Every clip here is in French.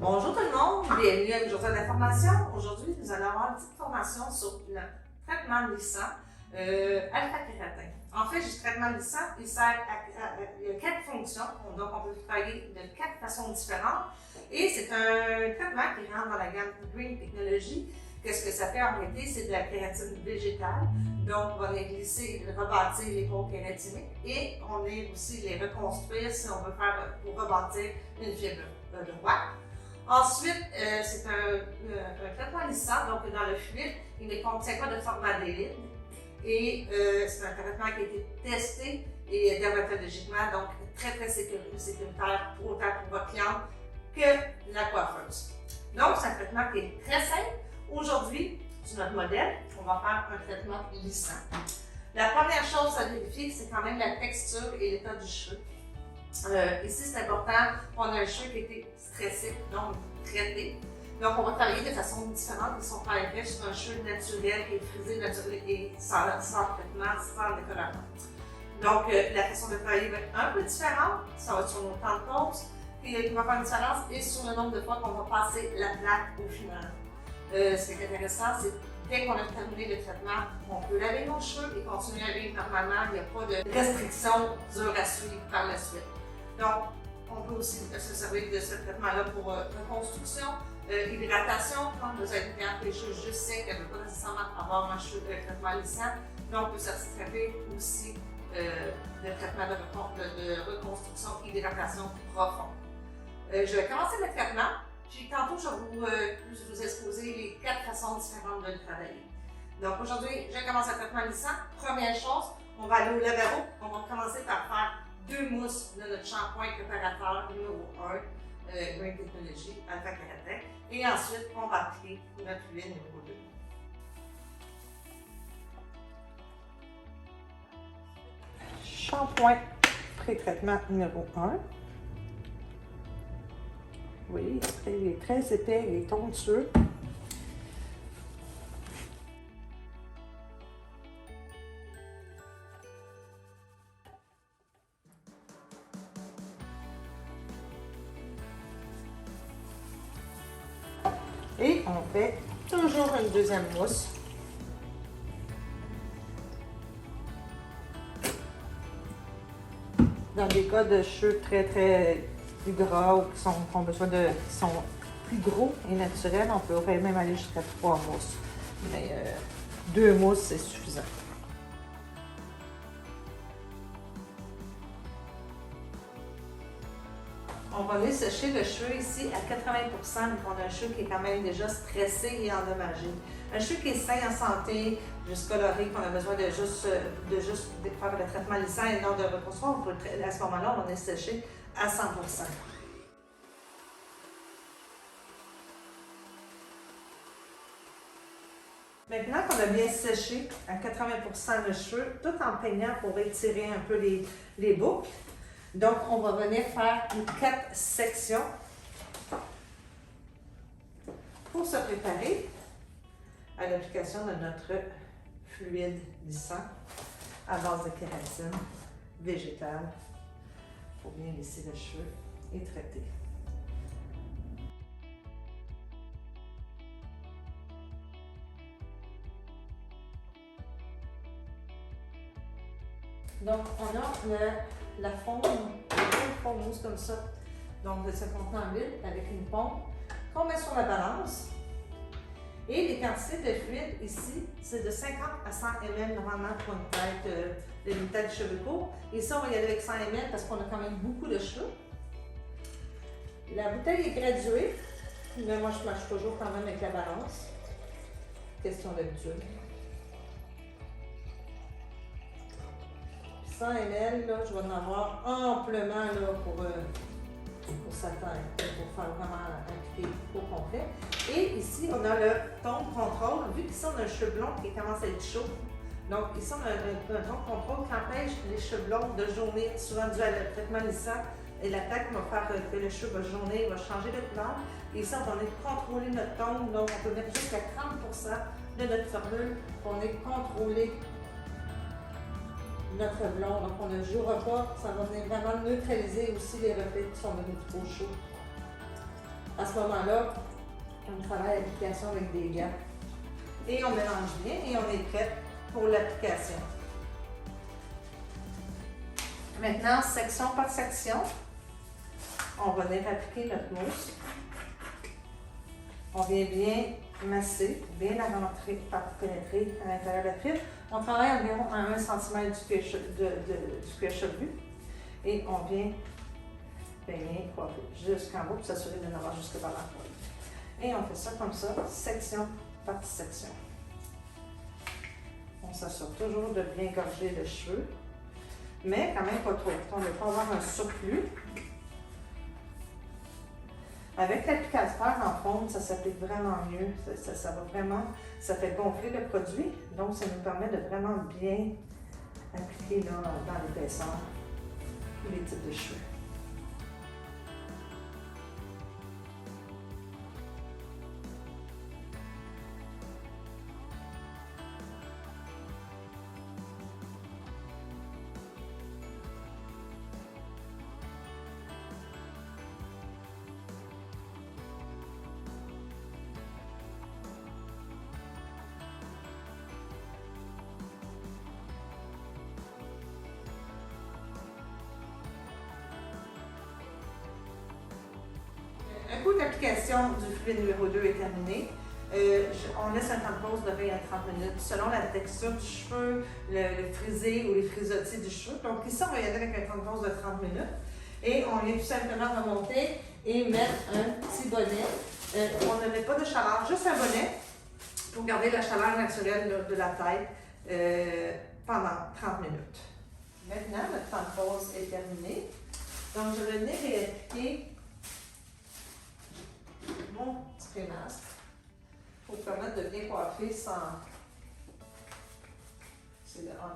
Bonjour tout le monde, bienvenue à Journal d'information. Aujourd'hui, nous allons avoir une petite formation sur le traitement lissant alpha-kératin. En fait, ce traitement lissant, il y a 4 fonctions, donc on peut le travailler de 4 façons différentes. Et c'est un traitement qui rentre dans la gamme Green Technology. Qu'est-ce que ça fait en réalité? C'est de la kératine végétale. Donc, on va les glisser, rebâtir les peaux kératiniques et on est aussi les reconstruire si on veut faire pour rebâtir une fibre droite. Ensuite, c'est un traitement lissant, donc dans le fluide, il ne contient pas de formaldéhyde et c'est un traitement qui a été testé et dermatologiquement, donc très sécuritaire autant pour votre cliente que la coiffeuse. Donc, c'est un traitement qui est très simple. Aujourd'hui, sur notre modèle, on va faire un traitement lissant. La première chose à vérifier, c'est quand même la texture et l'état du cheveu. Ici, c'est important, on a un cheveu qui a été stressé, donc traité. Donc, on va travailler de façon différente de son travail sur un cheveu naturel qui est frisé, naturel et sans traitement, sans décoloration. Donc, la façon de travailler va être un peu différente. Ça va être sur nos temps de pause, qui va faire une différence, et sur le nombre de fois qu'on va passer la plaque au final. Ce qui est intéressant, c'est dès qu'on a terminé le traitement, on peut laver nos cheveux et continuer à vivre normalement. Il n'y a pas de restrictions dures à suivre par la suite. Donc, on peut aussi se servir de ce traitement-là pour reconstruction, hydratation. Quand vous avez les cheveux juste secs, elle ne veut pas nécessairement avoir un traitement lissant. Donc, on peut se servir aussi de traitement de reconstruction, hydratation profonde. Je vais commencer le traitement. Puis tantôt, je vais vous exposer les 4 façons différentes de le travailler. Donc aujourd'hui, je commence le traitement lissant. Première chose, on va aller au lavabo. On va commencer par faire 2 mousses de notre shampoing préparateur numéro 1, Green Technology alpha-kératin. Et ensuite, on va appliquer notre huile numéro 2. Shampoing pré-traitement numéro 1. Oui, il est très épais, il est onctueux. Et on fait toujours une deuxième mousse. Dans des cas de cheveux très plus gras ou qui ont besoin qui sont plus gros et naturels, on peut même aller jusqu'à 3 mousses. Mais 2 mousses, c'est suffisant. On va aller sécher le cheveu ici à 80%, mais on a un cheveu qui est quand même déjà stressé et endommagé. Un cheveu qui est sain en santé, juste coloré, qu'on a besoin de juste faire le traitement lissant et non de reconstruire, à ce moment-là, on va aller sécher à 100%. Maintenant qu'on a bien séché à 80% le cheveu, tout en peignant pour étirer un peu les boucles, donc on va venir faire 4 sections pour se préparer à l'application de notre fluide lissant à base de kératine végétale pour bien lisser le cheveu et traiter. Donc, on a la fonte, une fonte mousse comme ça, donc de ce contenant en huile avec une pompe qu'on met sur la balance. Et les quantités de fluide ici, c'est de 50 à 100 ml normalement pour une tête, une tête de cheveux courts. Et ça, on va y aller avec 100 ml parce qu'on a quand même beaucoup de cheveux. La bouteille est graduée, mais moi je marche toujours quand même avec la balance. Question d'habitude. 100 ml, là, je vais en avoir amplement là, pour sa tête, pour faire vraiment appliquer au complet. Et ici, on a le ton de contrôle. Vu qu'ici, on a un cheveu blond qui commence à être chaud. Donc, ici, on a un ton de contrôle qui empêche les cheveux blonds de jaunir, souvent dû à le traitement lissant. Et la plaque va faire que le cheveu va jaunir, va changer de couleur. Et ici, on va contrôler notre ton. Donc, on peut mettre jusqu'à 30% de notre formule pour contrôler notre blond. Donc, on ne jouera pas. Ça va venir vraiment neutraliser aussi les reflets qui sont devenus trop chauds. À ce moment-là, on travaille l'application avec des gants. Et on mélange bien et on est prêt pour l'application. Maintenant, section par section, on va venir appliquer notre mousse. On vient bien masser, bien la rentrer, pénétrer à l'intérieur de la fibre. On travaille environ à 1 cm du cuir chevelu et on vient peigner, coiffer jusqu'en bas pour s'assurer de n'avoir jusque par la poêle. Et on fait ça comme ça, section par section. On s'assure toujours de bien gorger le cheveu, mais quand même pas trop. On ne veut pas avoir un surplus. Avec l'applicateur en fonte, ça s'applique vraiment mieux. Ça va vraiment, ça fait gonfler le produit, donc ça nous permet de vraiment bien appliquer là, dans l'épaisseur tous les types de cheveux. Un coup d'application du fluide numéro 2 est terminé. On laisse un temps de pause de 20 à 30 minutes selon la texture du cheveu, le frisé ou les frisottis du cheveu. Donc ici, on va y aller avec un temps de pause de 30 minutes. Et on vient tout simplement remonter et mettre un petit bonnet. On ne met pas de chaleur, juste un bonnet pour garder la chaleur naturelle de la tête pendant 30 minutes. Maintenant, notre temps de pause est terminé. Donc, je vais venir réappliquer mon spray masque pour permettre de bien coiffer sans...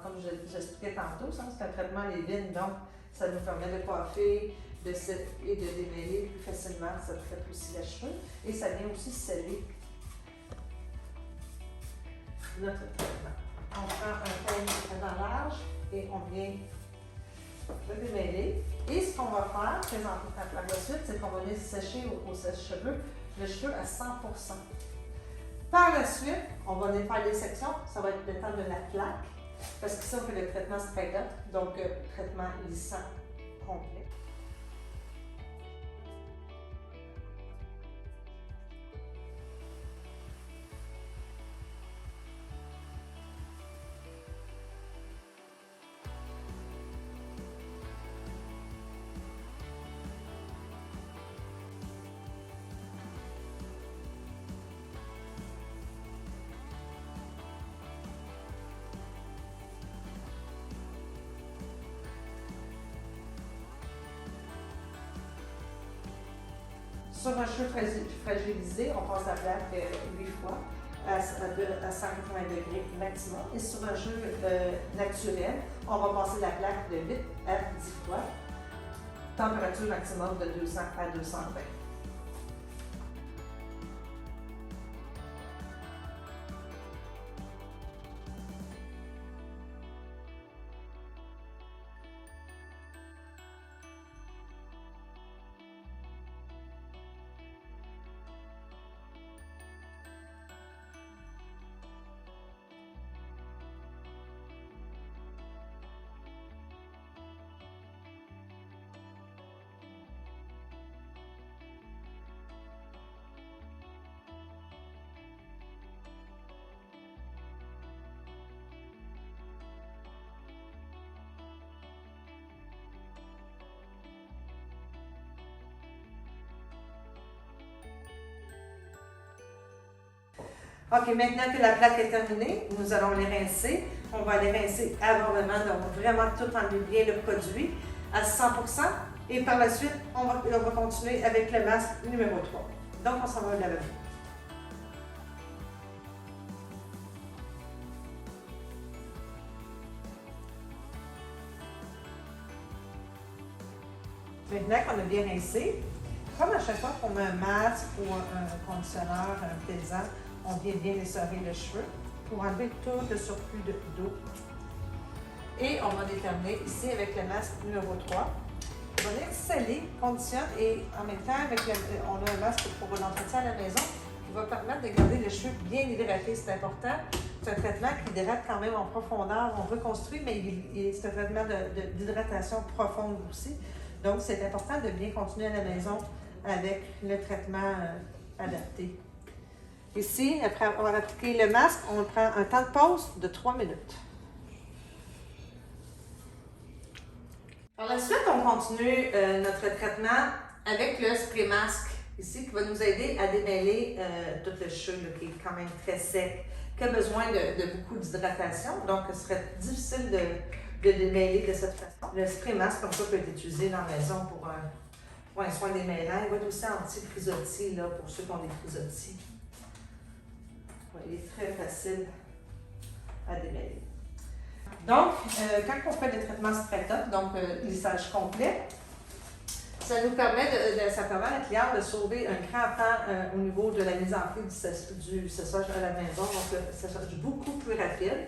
Comme j'expliquais tantôt, c'est un traitement Levin, donc ça nous permet de coiffer et de démêler plus facilement. Ça traite aussi les cheveux et ça vient aussi sceller notre traitement. On prend un peigne dans large et on vient le démêler. Et ce qu'on va faire par la suite, c'est qu'on va venir sécher au sèche-cheveux le cheveu à 100%. Par la suite, on va venir faire des sections. Ça va être le temps de la plaque. Parce que ça, on fait le traitement straight up, donc traitement lissant complet. Sur un cheveu fragilisé, on passe la plaque 8 fois à 180 degrés maximum. Et sur un cheveu naturel, on va passer la plaque de 8 à 10 fois. Température maximum de 200 à 220. OK, maintenant que la plaque est terminée, nous allons les rincer. On va les rincer abondamment, donc vraiment tout enlever bien le produit à 100%. Et par la suite, on va continuer avec le masque numéro 3. Donc, on s'en va au lavabo. Maintenant qu'on a bien rincé, comme à chaque fois qu'on met un masque ou un conditionneur, un pesant, on vient bien essorer le cheveu pour enlever tout le surplus d'eau. Et on va déterminer ici avec le masque numéro 3. va venir sceller, conditionne et en même temps, on a un masque pour l'entretien à la maison qui va permettre de garder les cheveux bien hydratés. C'est important. C'est un traitement qui hydrate quand même en profondeur. On reconstruit, mais c'est un traitement d'hydratation profonde aussi. Donc, c'est important de bien continuer à la maison avec le traitement adapté. Ici, après avoir appliqué le masque, on prend un temps de pause de 3 minutes. Par la suite, on continue notre traitement avec le spray masque ici qui va nous aider à démêler tout le cheveu qui est quand même très sec, qui a besoin de beaucoup d'hydratation. Donc, ce serait difficile de démêler de cette façon. Le spray masque, comme ça, peut être utilisé dans la maison pour un soin démêlant. Il va être aussi anti-frisottis pour ceux qui ont des frisottis. Ouais, il est très facile à démêler. Donc, quand on fait le traitement straight up, donc lissage complet, ça nous permet, ça permet à la cliente de sauver un grand temps au niveau de la mise en pli du séchage à la maison, donc le séchage beaucoup plus rapide.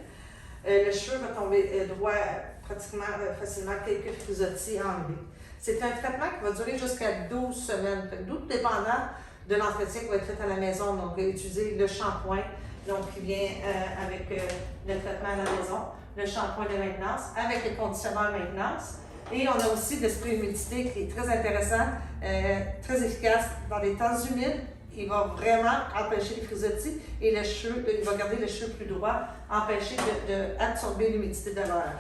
Le cheveu va tomber droit pratiquement facilement, quelques frisottis enlevés. C'est un traitement qui va durer jusqu'à 12 semaines, tout dépendant de l'entretien qui va être fait à la maison. Donc, utiliser le shampoing, donc qui vient avec le traitement à la maison, le shampoing de maintenance, avec le conditionneur maintenance. Et on a aussi le spray humidité qui est très intéressant, très efficace dans les temps humides. Il va vraiment empêcher les frisottis et le cheveu, il va garder le cheveu plus droit, empêcher d'absorber l'humidité de l'air.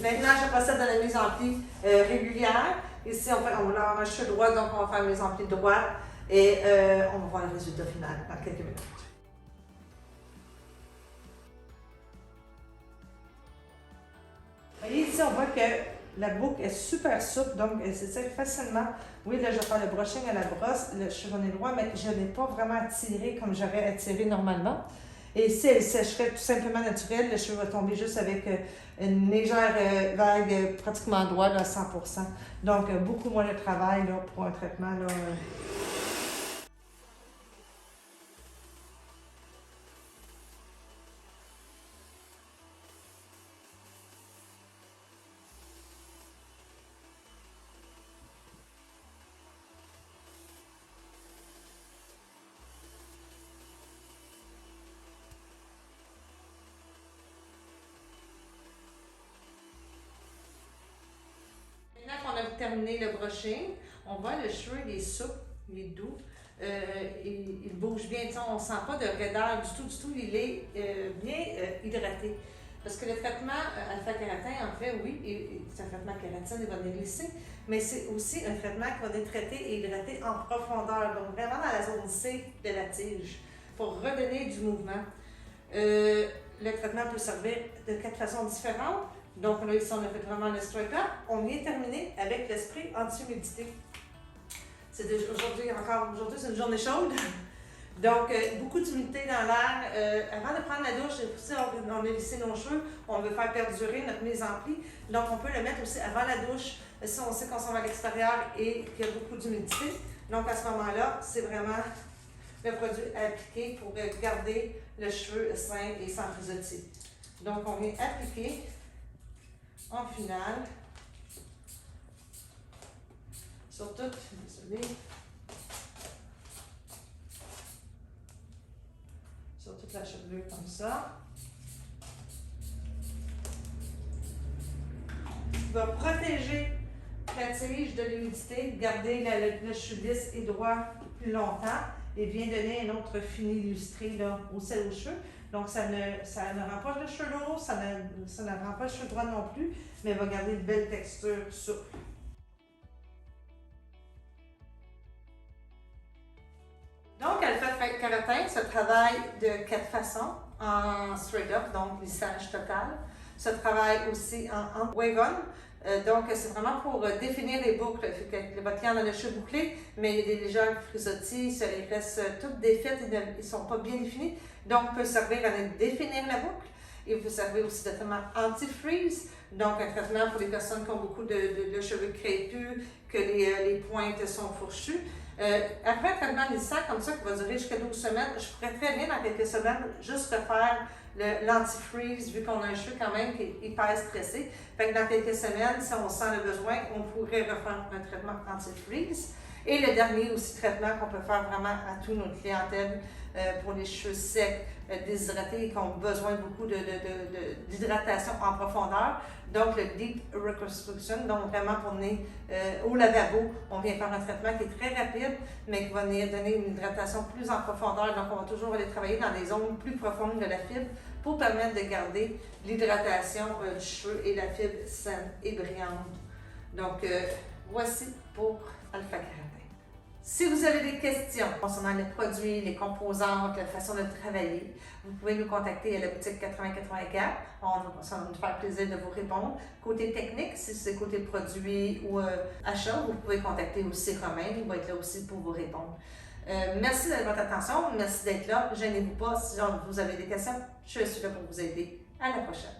Maintenant, je procède à la mise en pli régulière. Ici, on va avoir un cheveu droit, donc on va faire une mise en pli droite et on va voir le résultat final dans quelques minutes. Vous voyez ici, on voit que la boucle est super souple, donc elle s'étire facilement. Oui, là, je vais faire le brushing à la brosse, le chevronné droit, mais je n'ai pas vraiment tiré comme j'aurais attiré normalement. Et si elle sécherait tout simplement naturelle, le cheveu va tomber juste avec une légère vague pratiquement droite à 100%. Donc, beaucoup moins de travail là, pour un traitement. Là, Maintenant qu'on a terminé le brushing, on voit le cheveu, il est souple, il est doux, il bouge bien, on ne sent pas de raideur du tout, il est bien hydraté. Parce que le traitement alpha-kératin, en fait, oui, c'est un traitement kératine, il va venir glisser, mais c'est aussi un traitement qui va venir traiter et hydrater en profondeur, donc vraiment dans la zone C de la tige, pour redonner du mouvement. Le traitement peut servir de 4 façons différentes. Donc là, ici, on a fait vraiment le straight up. On vient terminer avec le spray anti-humidité. Aujourd'hui, c'est une journée chaude. Donc, beaucoup d'humidité dans l'air. Avant de prendre la douche, si on a lissé nos cheveux, on veut faire perdurer notre mise en pli. Donc, on peut le mettre aussi avant la douche, si on sait qu'on s'en va à l'extérieur et qu'il y a beaucoup d'humidité. Donc, à ce moment-là, c'est vraiment le produit à appliquer pour garder le cheveu sain et sans frisottis. Donc, on vient appliquer en finale sur toute, sur toute la chevelure comme ça. Il va protéger la tige de l'humidité, garder le cheveu lisse et droit plus longtemps et vient donner un autre fini illustré là, au sel aux cheveux. Donc, ça ne rend pas le cheveu lourd, ça ne rend pas le cheveu droit non plus, mais va garder une belle texture souple. Donc, alpha-kératin se travaille de 4 façons. En straight up, donc lissage total. Se travaille aussi en wave-on. Donc, c'est vraiment pour définir les boucles. Votre client a le cheveu bouclé, mais il y a des légers frisottis, ils restent toutes défaites, ils ne sont pas bien définis. Donc, il peut servir à définir la boucle. Il peut servir aussi de traitement anti-freeze, donc un traitement pour les personnes qui ont beaucoup de cheveux crépus, que les pointes sont fourchues. Après un traitement lissant comme ça qui va durer jusqu'à 12 semaines, je pourrais très bien dans quelques semaines juste refaire l'anti-freeze vu qu'on a un cheveu quand même qui est hyper stressé. Fait que dans quelques semaines, si on sent le besoin, on pourrait refaire un traitement anti-freeze. Et le dernier aussi traitement qu'on peut faire vraiment à tous nos clientèles pour les cheveux secs, déshydratés et qui ont besoin beaucoup d'hydratation en profondeur. Donc le Deep Reconstruction, donc vraiment pour venir au lavabo, on vient faire un traitement qui est très rapide, mais qui va venir donner une hydratation plus en profondeur. Donc on va toujours aller travailler dans des zones plus profondes de la fibre pour permettre de garder l'hydratation du cheveu et la fibre saine et brillante. Donc voici pour Alpha Keratin. Si vous avez des questions concernant les produits, les composantes, la façon de travailler, vous pouvez nous contacter à la boutique 8084. Ça va nous faire plaisir de vous répondre. Côté technique, si c'est côté produit ou achat, vous pouvez contacter aussi Romain. Il va être là aussi pour vous répondre. Merci de votre attention. Merci d'être là. Gênez-vous pas. Si vous avez des questions, je suis là pour vous aider. À la prochaine.